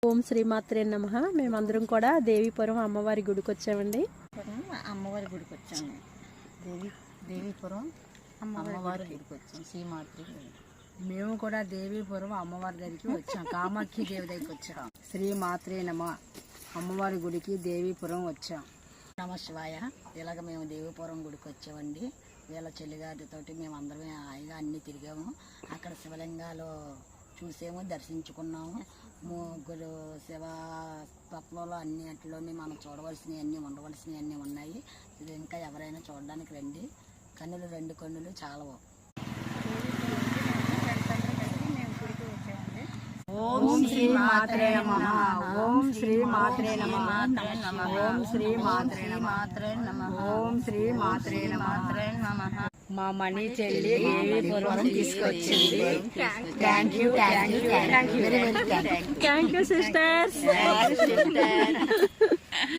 ఓం శ్రీమాత్రే నమః. మేమందరం కూడా దేవీపురం అమ్మవారి గుడికి వచ్చామండి. అమ్మవారి గుడికి వచ్చాము. దేవీపురం అమ్మవారి గుడికి వచ్చాం. శ్రీమాత్రి మేము కూడా దేవీపురం అమ్మవారి దగ్గరికి వచ్చాం. కామాక్షి దేవి దగ్గరికి వచ్చాం. శ్రీమాత్రే నమః. అమ్మవారి గుడికి దేవీపురం వచ్చాం. నమ శివాయ. ఇలాగ మేము దేవీపురం గుడికి వచ్చామండి. వీళ్ళ చెల్లిగారితోటి మేము అందరమే హాయిగా అన్నీ తిరిగాము. అక్కడ శివలింగాలు చూసాము, దర్శించుకున్నాము. ముగ్గురు శివ తత్వంలో అన్నింటిలోని మనం చూడవలసినవి అన్నీ ఉండవలసినవి అన్నీ ఉన్నాయి. ఇది ఇంకా ఎవరైనా చూడడానికి రండి. కన్నులు 2 కన్నులు చాలవు. ఓం శ్రీ మాత్రే నమః. ఓం శ్రీ మాత్రే నమః. ఓం శ్రీ మాత్రే నమః. ఓం శ్రీ మాత్రే నమః. మా మణి చెల్లి దేవీపురం తీసుకొచ్చింది. Thank you sisters.